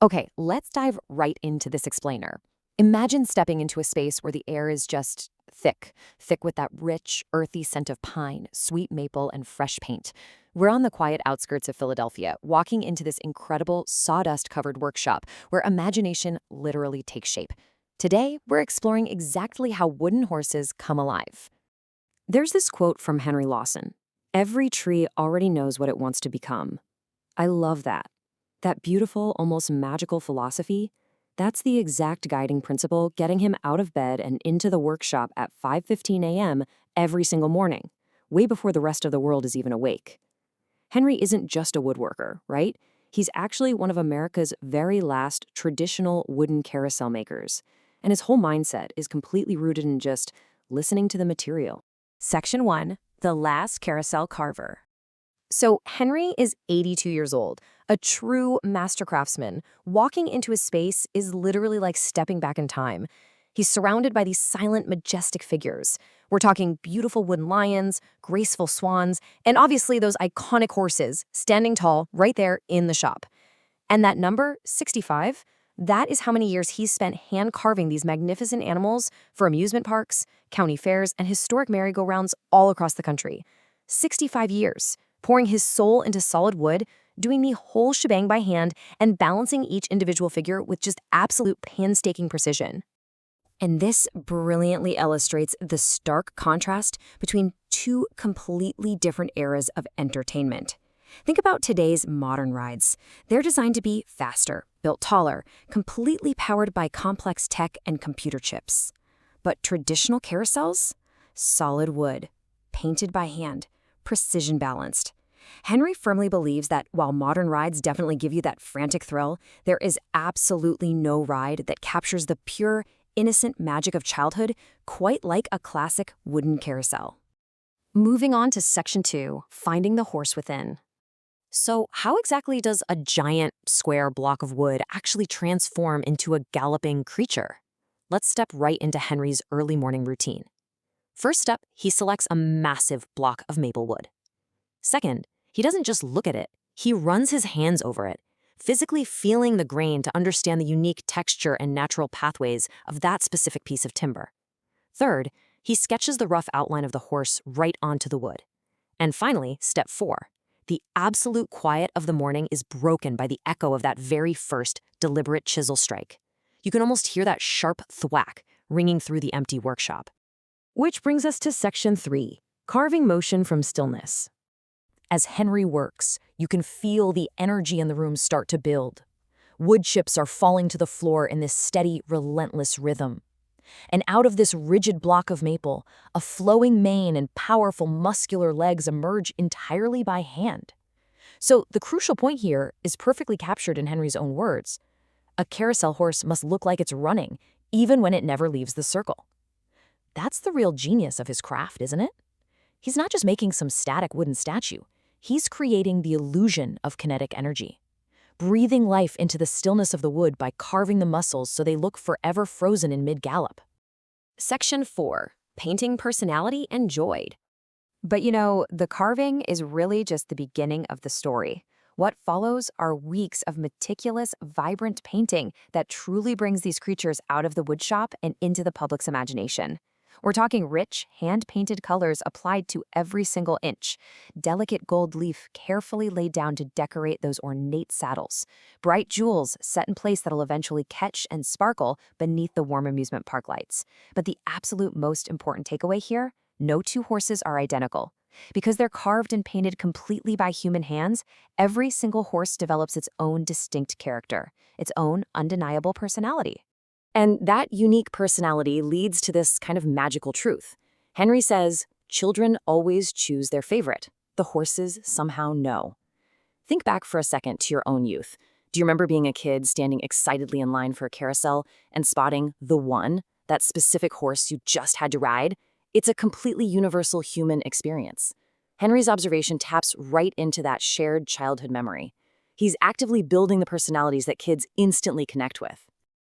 Okay, let's dive right into this explainer. Imagine stepping into a space where the air is just thick with that rich, earthy scent of pine, sweet maple, and fresh paint. We're on the quiet outskirts of Philadelphia, walking into this incredible sawdust-covered workshop where imagination literally takes shape. Today, we're exploring exactly how wooden horses come alive. There's this quote from Henry Lawson: "Every tree already knows what it wants to become." I love that. That beautiful, almost magical philosophy, that's the exact guiding principle getting him out of bed and into the workshop at 5:15 a.m. every single morning, way before the rest of the world is even awake. Henry isn't just a woodworker, right? He's actually one of America's very last traditional wooden carousel makers, and his whole mindset is completely rooted in just listening to the material. Section 1, The Last Carousel Carver. So Henry is 82 years old, a true master craftsman. Walking into his space is literally like stepping back in time. He's surrounded by these silent, majestic figures. We're talking beautiful wooden lions, graceful swans, and obviously those iconic horses standing tall right there in the shop. And that number, 65, that is how many years he's spent hand carving these magnificent animals for amusement parks, county fairs, and historic merry-go-rounds all across the country. 65 years. Pouring his soul into solid wood, doing the whole shebang by hand, and balancing each individual figure with just absolute painstaking precision. And this brilliantly illustrates the stark contrast between two completely different eras of entertainment. Think about today's modern rides. They're designed to be faster, built taller, completely powered by complex tech and computer chips. But traditional carousels? Solid wood, painted by hand, precision balanced. Henry firmly believes that while modern rides definitely give you that frantic thrill, there is absolutely no ride that captures the pure, innocent magic of childhood quite like a classic wooden carousel. Moving on to Section 2, Finding the Horse Within. So how exactly does a giant square block of wood actually transform into a galloping creature? Let's step right into Henry's early morning routine. First up, he selects a massive block of maple wood. Second, he doesn't just look at it, he runs his hands over it, physically feeling the grain to understand the unique texture and natural pathways of that specific piece of timber. Third, he sketches the rough outline of the horse right onto the wood. And finally, step 4. The absolute quiet of the morning is broken by the echo of that very first deliberate chisel strike. You can almost hear that sharp thwack ringing through the empty workshop. Which brings us to Section 3, Carving Motion from Stillness. As Henry works, you can feel the energy in the room start to build. Wood chips are falling to the floor in this steady, relentless rhythm. And out of this rigid block of maple, a flowing mane and powerful muscular legs emerge entirely by hand. So the crucial point here is perfectly captured in Henry's own words. A carousel horse must look like it's running, even when it never leaves the circle. That's the real genius of his craft, isn't it? He's not just making some static wooden statue. He's creating the illusion of kinetic energy, breathing life into the stillness of the wood by carving the muscles so they look forever frozen in mid-gallop. Section 4, Painting Personality and Joy. But the carving is really just the beginning of the story. What follows are weeks of meticulous, vibrant painting that truly brings these creatures out of the woodshop and into the public's imagination. We're talking rich, hand-painted colors applied to every single inch, delicate gold leaf carefully laid down to decorate those ornate saddles, bright jewels set in place that'll eventually catch and sparkle beneath the warm amusement park lights. But the absolute most important takeaway here, no two horses are identical. Because they're carved and painted completely by human hands, every single horse develops its own distinct character, its own undeniable personality. And that unique personality leads to this kind of magical truth. Henry says, children always choose their favorite. The horses somehow know. Think back for a second to your own youth. Do you remember being a kid standing excitedly in line for a carousel and spotting the one, that specific horse you just had to ride? It's a completely universal human experience. Henry's observation taps right into that shared childhood memory. He's actively building the personalities that kids instantly connect with.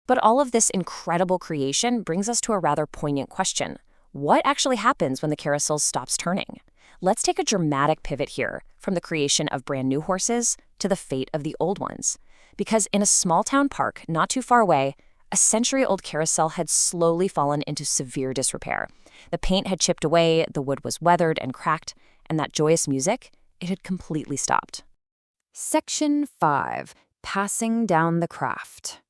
But all of this incredible creation brings us to a rather poignant question. What actually happens when the carousel stops turning? Let's take a dramatic pivot here from the creation of brand new horses to the fate of the old ones. because in a small-town park not too far away, a century-old carousel had slowly fallen into severe disrepair. The paint had chipped away, the wood was weathered and cracked, and that joyous music, it had completely stopped. Section 5. Passing down the craft.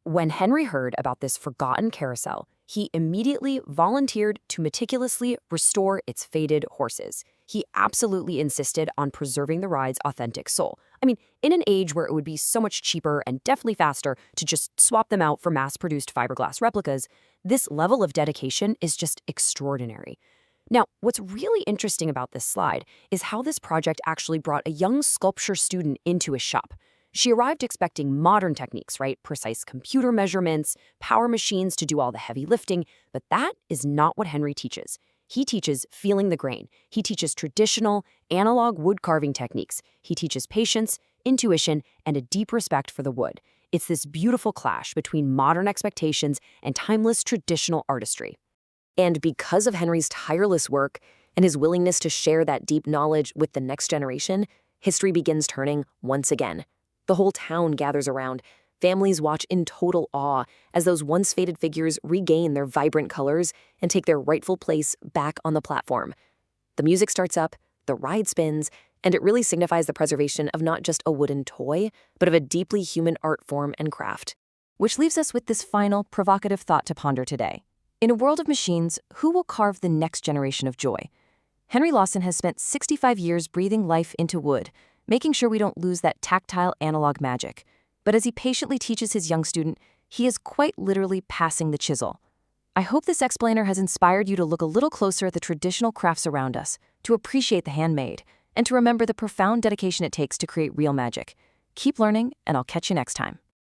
When Henry heard about this forgotten carousel, he immediately volunteered to meticulously restore its faded horses. He absolutely insisted on preserving the ride's authentic soul. I mean, in an age where it would be so much cheaper and definitely faster to just swap them out for mass-produced fiberglass replicas, this level of dedication is just extraordinary. Now, what's really interesting about this slide is how this project actually brought a young sculpture student into his shop. She arrived expecting modern techniques, right? Precise computer measurements, power machines to do all the heavy lifting, but that is not what Henry teaches. He teaches feeling the grain. He teaches traditional, analog wood carving techniques. He teaches patience, intuition, and a deep respect for the wood. It's this beautiful clash between modern expectations and timeless traditional artistry. And because of Henry's tireless work and his willingness to share that deep knowledge with the next generation, history begins turning once again. The whole town gathers around. Families watch in total awe as those once faded figures regain their vibrant colors and take their rightful place back on the platform. The music starts up, the ride spins, and it really signifies the preservation of not just a wooden toy, but of a deeply human art form and craft. Which leaves us with this final, provocative thought to ponder today. In a world of machines, who will carve the next generation of joy? Henry Lawson has spent 65 years breathing life into wood, making sure we don't lose that tactile analog magic. But as he patiently teaches his young student, he is quite literally passing the chisel. I hope this explainer has inspired you to look a little closer at the traditional crafts around us, to appreciate the handmade, and to remember the profound dedication it takes to create real magic. Keep learning, and I'll catch you next time.